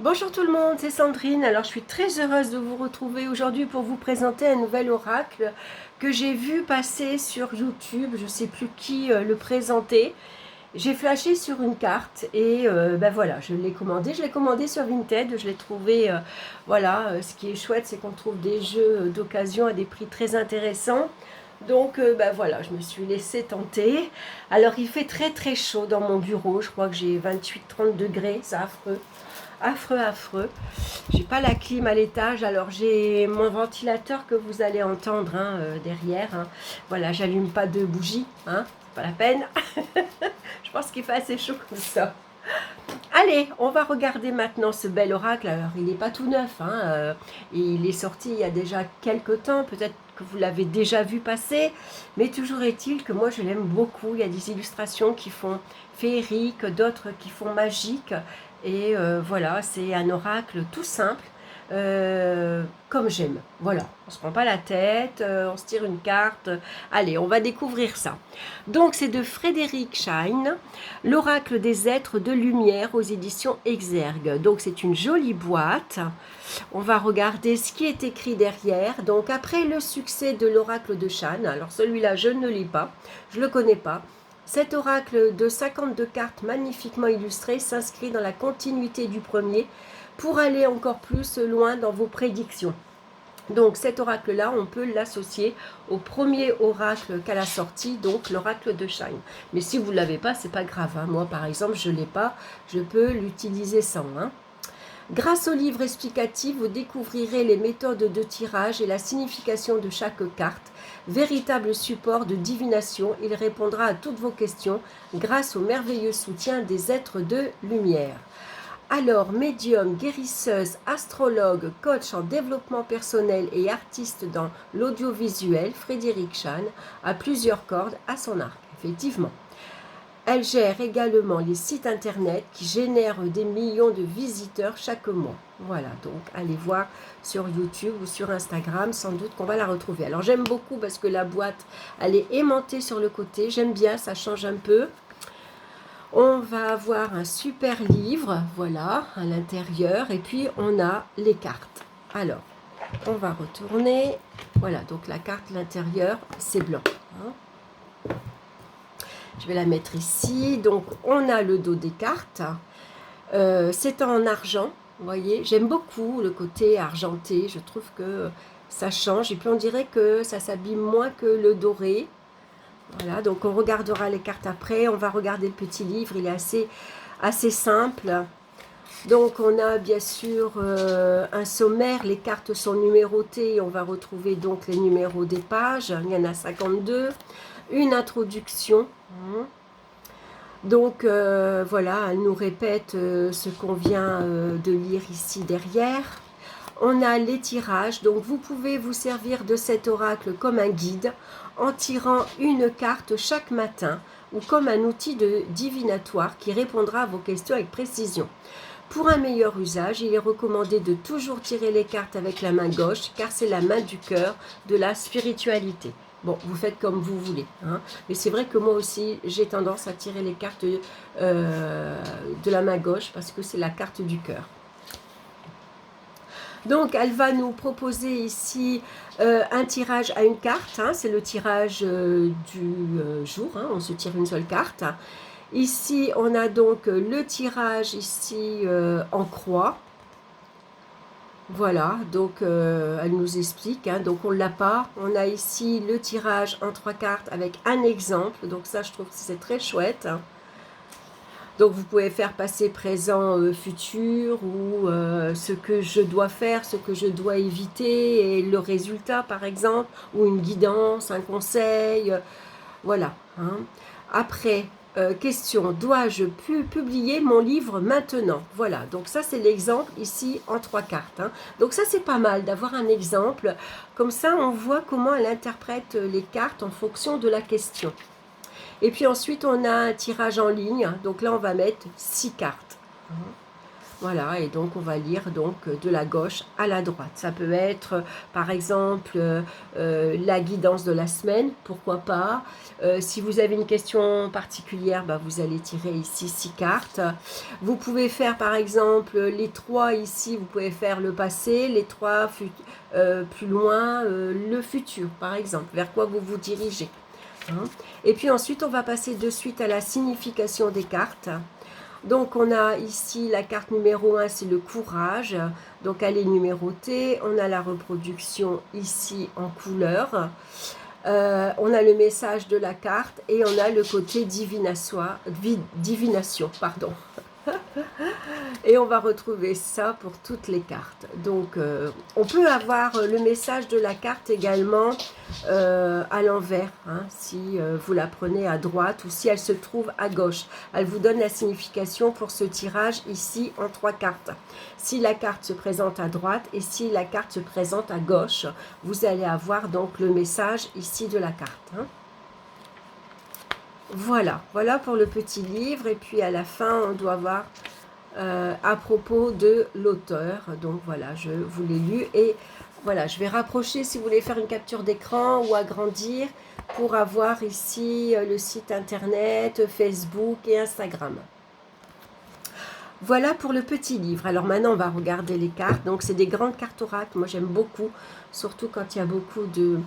Bonjour tout le monde, c'est Sandrine. Alors je suis très heureuse de vous retrouver aujourd'hui pour vous présenter un nouvel oracle que j'ai vu passer sur YouTube. Je ne sais plus qui le présentait. J'ai flashé sur une carte et ben voilà, je l'ai commandé. Je l'ai commandé sur Vinted, je l'ai trouvé, voilà, ce qui est chouette, c'est qu'on trouve des jeux d'occasion à des prix très intéressants. Donc ben voilà, je me suis laissée tenter. Alors il fait très très chaud dans mon bureau, je crois que j'ai 28-30 degrés, c'est affreux. Affreux, affreux. J'ai pas la clim à l'étage, alors j'ai mon ventilateur que vous allez entendre derrière. Hein. Voilà, j'allume pas de bougie, hein, c'est pas la peine. Je pense qu'il fait assez chaud comme ça. Allez, on va regarder maintenant ce bel oracle. Alors, il n'est pas tout neuf, hein, il est sorti il y a déjà quelques temps, peut-être que vous l'avez déjà vu passer, mais toujours est-il que moi je l'aime beaucoup. Il y a des illustrations qui font féerique, d'autres qui font magique, et voilà, c'est un oracle tout simple, comme j'aime. Voilà, on se prend pas la tête, on se tire une carte. Allez, on va découvrir ça. Donc, c'est de Frédéric Schein, l'oracle des êtres de lumière aux éditions Exergue. Donc, c'est une jolie boîte. On va regarder ce qui est écrit derrière. Donc, après le succès de l'oracle de Schein, alors celui-là, je ne le lis pas, je ne le connais pas. Cet oracle de 52 cartes magnifiquement illustrées s'inscrit dans la continuité du premier pour aller encore plus loin dans vos prédictions. Donc cet oracle-là, on peut l'associer au premier oracle qu'elle a sorti, donc l'oracle de Schein. Mais si vous ne l'avez pas, c'est pas grave. Hein. Moi, par exemple, je ne l'ai pas, je peux l'utiliser sans. Hein. Grâce au livre explicatif, vous découvrirez les méthodes de tirage et la signification de chaque carte. Véritable support de divination, il répondra à toutes vos questions grâce au merveilleux soutien des êtres de lumière. Alors, médium, guérisseuse, astrologue, coach en développement personnel et artiste dans l'audiovisuel, Frédéric Schein a plusieurs cordes à son arc, effectivement. Elle gère également les sites internet qui génèrent des millions de visiteurs chaque mois. Voilà, donc allez voir sur YouTube ou sur Instagram, sans doute qu'on va la retrouver. Alors j'aime beaucoup parce que la boîte, elle est aimantée sur le côté. J'aime bien, ça change un peu. On va avoir un super livre, voilà, à l'intérieur. Et puis on a les cartes. Alors, on va retourner. Voilà, donc la carte, l'intérieur, c'est blanc. Hein. Je vais la mettre ici. Donc, on a le dos des cartes. C'est en argent, vous voyez. J'aime beaucoup le côté argenté. Je trouve que ça change. Et puis, on dirait que ça s'abîme moins que le doré. Voilà, donc on regardera les cartes après. On va regarder le petit livre. Il est assez simple. Donc, on a bien sûr un sommaire. Les cartes sont numérotées. On va retrouver donc les numéros des pages. Il y en a 52. Une introduction. Donc voilà, elle nous répète ce qu'on vient de lire ici derrière. On a les tirages, donc vous pouvez vous servir de cet oracle comme un guide en tirant une carte chaque matin ou comme un outil de divinatoire qui répondra à vos questions avec précision. Pour un meilleur usage, il est recommandé de toujours tirer les cartes avec la main gauche car c'est la main du cœur de la spiritualité. Bon, vous faites comme vous voulez. Hein. Mais c'est vrai que moi aussi, j'ai tendance à tirer les cartes de la main gauche parce que c'est la carte du cœur. Donc, elle va nous proposer ici un tirage à une carte. Hein. C'est le tirage du jour. Hein. On se tire une seule carte. Ici, on a donc le tirage ici en croix. Voilà, donc elle nous explique, hein, donc on ne l'a pas. On a ici le tirage en 3 cartes avec un exemple, donc ça je trouve que c'est très chouette. Hein. Donc vous pouvez faire passer présent, futur, ou ce que je dois faire, ce que je dois éviter, et le résultat par exemple, ou une guidance, un conseil, voilà. Hein. Après, question, dois-je publier mon livre maintenant? Voilà, donc ça c'est l'exemple ici en 3 cartes. Hein. Donc ça c'est pas mal d'avoir un exemple, comme ça on voit comment elle interprète les cartes en fonction de la question. Et puis ensuite on a un tirage en ligne, donc là on va mettre 6 cartes. Voilà, et donc on va lire donc de la gauche à la droite. Ça peut être par exemple la guidance de la semaine, pourquoi pas. Si vous avez une question particulière, bah, vous allez tirer ici 6 cartes. Vous pouvez faire par exemple les 3 ici, vous pouvez faire le passé, les 3 plus loin, le futur par exemple, vers quoi vous vous dirigez. Hein. Et puis ensuite on va passer de suite à la signification des cartes. Donc on a ici la carte numéro 1, c'est le courage, donc elle est numérotée. On a la reproduction ici en couleur. On a le message de la carte et on a le côté divination, pardon. Et on va retrouver ça pour toutes les cartes. Donc, on peut avoir le message de la carte également à l'envers, hein, si vous la prenez à droite ou si elle se trouve à gauche. Elle vous donne la signification pour ce tirage ici en 3 cartes. Si la carte se présente à droite et si la carte se présente à gauche, vous allez avoir donc le message ici de la carte. Hein. Voilà, voilà pour le petit livre. Et puis à la fin, on doit voir à propos de l'auteur. Donc voilà, je vous l'ai lu. Et voilà, je vais rapprocher si vous voulez faire une capture d'écran ou agrandir pour avoir ici le site internet, Facebook et Instagram. Voilà pour le petit livre. Alors maintenant, on va regarder les cartes. Donc c'est des grandes cartes oracle. Moi, j'aime beaucoup, surtout quand il y a beaucoup de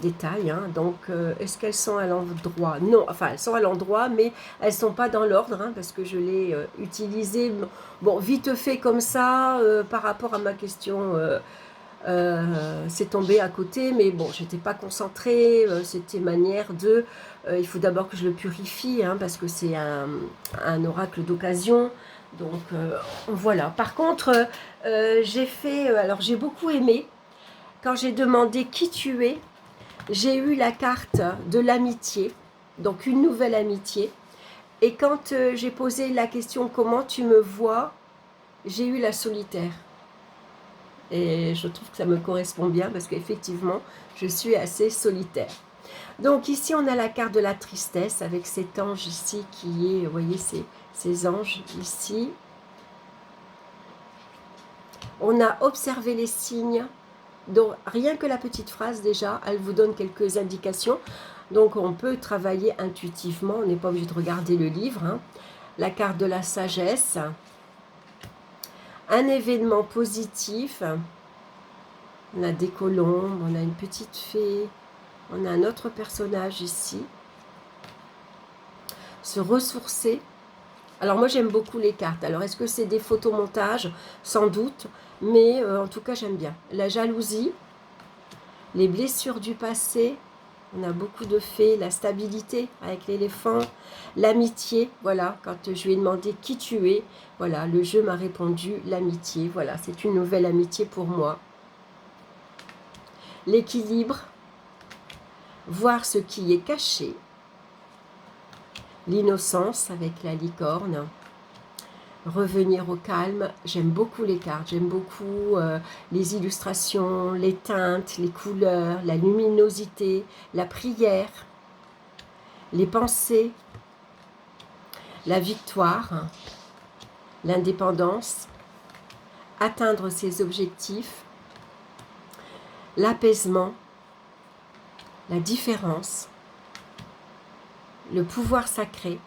détails. Hein. Donc, est-ce qu'elles sont à l'endroit? Non, enfin, elles sont à l'endroit, mais elles ne sont pas dans l'ordre, hein, parce que je l'ai utilisé, bon, vite fait comme ça, par rapport à ma question, c'est tombé à côté, mais bon, j'étais pas concentrée, c'était manière de... il faut d'abord que je le purifie, hein, parce que c'est un oracle d'occasion. Donc, voilà. Par contre, j'ai fait... alors, j'ai beaucoup aimé. Quand j'ai demandé qui tu es, j'ai eu la carte de l'amitié, donc une nouvelle amitié. Et quand j'ai posé la question comment tu me vois, j'ai eu la solitaire. Et je trouve que ça me correspond bien parce qu'effectivement, je suis assez solitaire. Donc ici, on a la carte de la tristesse avec cet ange ici qui est, vous voyez, ces anges ici. On a observé les signes. Donc, rien que la petite phrase, déjà, elle vous donne quelques indications. Donc, on peut travailler intuitivement. On n'est pas obligé de regarder le livre. Hein. La carte de la sagesse. Un événement positif. On a des colombes, on a une petite fée. On a un autre personnage ici. Se ressourcer. Alors, moi, j'aime beaucoup les cartes. Alors, est-ce que c'est des photomontages? Sans doute. Mais en tout cas, j'aime bien. La jalousie. Les blessures du passé, on a beaucoup de faits, la stabilité avec l'éléphant, l'amitié, voilà, quand je lui ai demandé qui tu es, voilà, le jeu m'a répondu l'amitié, voilà, c'est une nouvelle amitié pour moi. L'équilibre, voir ce qui est caché, l'innocence avec la licorne, revenir au calme. J'aime beaucoup les cartes, j'aime beaucoup les illustrations, les teintes, les couleurs, la luminosité, la prière, les pensées, la victoire, l'indépendance, atteindre ses objectifs, l'apaisement, la différence, le pouvoir sacré,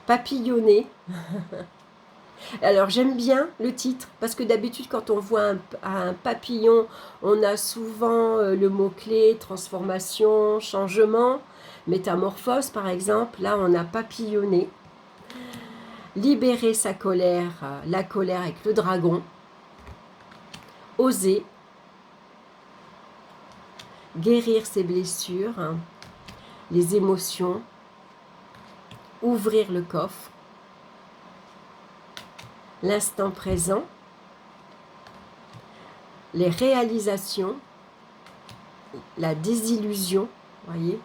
papillonner. Alors j'aime bien le titre parce que d'habitude quand on voit un papillon, on a souvent le mot-clé transformation, changement, métamorphose par exemple. Là on a papillonné. Libérer sa colère, la colère avec le dragon. Oser. Guérir ses blessures, les émotions. Ouvrir le coffre. L'instant présent, les réalisations, la désillusion, voyez,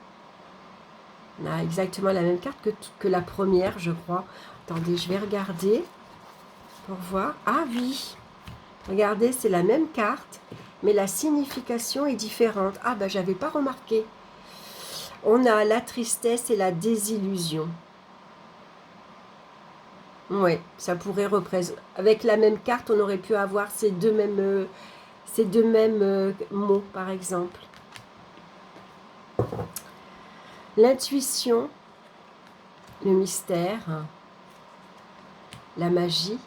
on a exactement la même carte que la première, je crois. Attendez, je vais regarder pour voir. Ah oui, regardez, c'est la même carte, mais la signification est différente. Ah ben, j'avais pas remarqué. On a la tristesse et la désillusion. Ouais, ça pourrait représenter. Avec la même carte, on aurait pu avoir ces deux mêmes mots, par exemple. L'intuition, le mystère, la magie,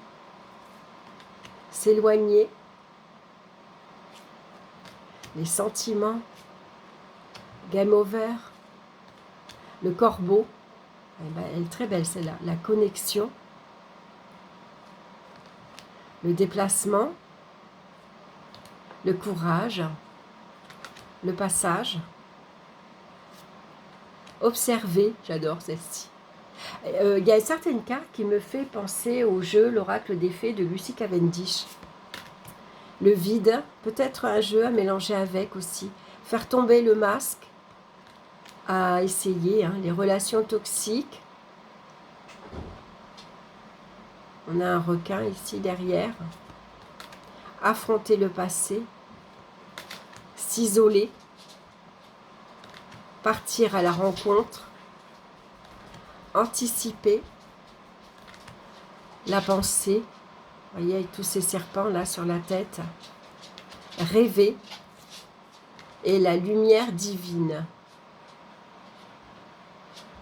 s'éloigner, les sentiments, game over, le corbeau, eh ben, elle est très belle celle-là, la connexion, le déplacement, le courage, le passage, observer, j'adore celle-ci. Il y a certaines cartes qui me fait penser au jeu L'Oracle des Fées de Lucy Cavendish. Le vide, peut-être un jeu à mélanger avec aussi. Faire tomber le masque, à essayer, hein, les relations toxiques. On a un requin ici derrière. Affronter le passé. S'isoler. Partir à la rencontre. Anticiper. La pensée. Vous voyez, avec tous ces serpents là sur la tête. Rêver. Et la lumière divine.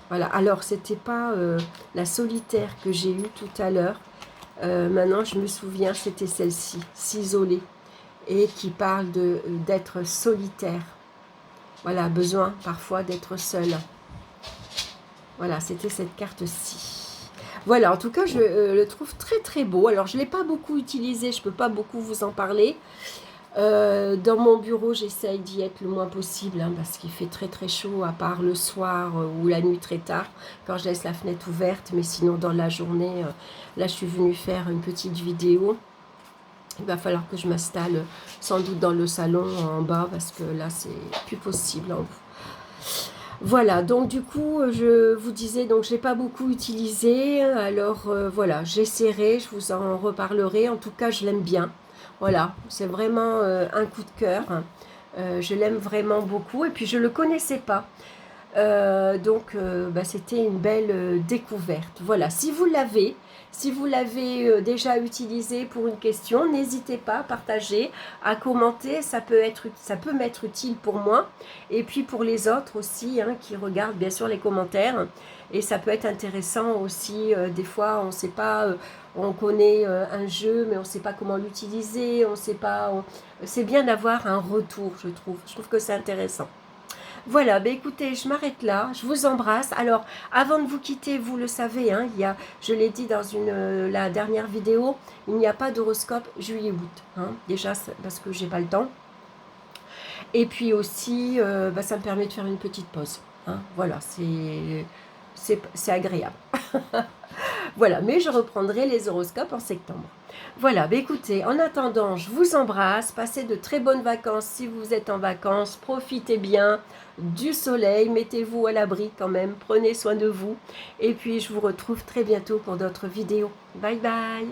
Voilà, alors c'était pas la solitaire que j'ai eue tout à l'heure. Maintenant, je me souviens, c'était celle-ci, s'isoler. Et qui parle d'être solitaire. Voilà, besoin parfois d'être seul. Voilà, c'était cette carte-ci. Voilà, en tout cas, je le trouve très très beau. Alors, je ne l'ai pas beaucoup utilisé, je ne peux pas beaucoup vous en parler. Dans mon bureau, j'essaye d'y être le moins possible, hein, parce qu'il fait très très chaud, à part le soir ou la nuit très tard, quand je laisse la fenêtre ouverte. Mais sinon, dans la journée, là, je suis venue faire une petite vidéo. Il va falloir que je m'installe sans doute dans le salon en bas, parce que là, c'est plus possible. Hein. Voilà, donc du coup, je vous disais, donc je n'ai pas beaucoup utilisé. Alors voilà, j'essaierai, je vous en reparlerai. En tout cas, je l'aime bien. Voilà, c'est vraiment un coup de cœur. Je l'aime vraiment beaucoup. Et puis, je ne le connaissais pas. Donc, c'était une belle découverte. Voilà, si vous l'avez déjà utilisé pour une question, n'hésitez pas à partager, à commenter. Ça peut m'être utile pour moi. Et puis pour les autres aussi, hein, qui regardent bien sûr les commentaires. Et ça peut être intéressant aussi. Des fois, on ne sait pas... on connaît un jeu, mais on ne sait pas comment l'utiliser, on ne sait pas... C'est bien d'avoir un retour, je trouve. Je trouve que c'est intéressant. Voilà, bah écoutez, je m'arrête là, je vous embrasse. Alors, avant de vous quitter, vous le savez, hein, je l'ai dit dans la dernière vidéo, il n'y a pas d'horoscope juillet-août. Hein, déjà, parce que j'ai pas le temps. Et puis aussi, ça me permet de faire une petite pause. Hein, voilà, c'est agréable. Voilà, mais je reprendrai les horoscopes en septembre. Voilà, bah écoutez, en attendant, je vous embrasse. Passez de très bonnes vacances si vous êtes en vacances. Profitez bien du soleil. Mettez-vous à l'abri quand même. Prenez soin de vous. Et puis, je vous retrouve très bientôt pour d'autres vidéos. Bye bye.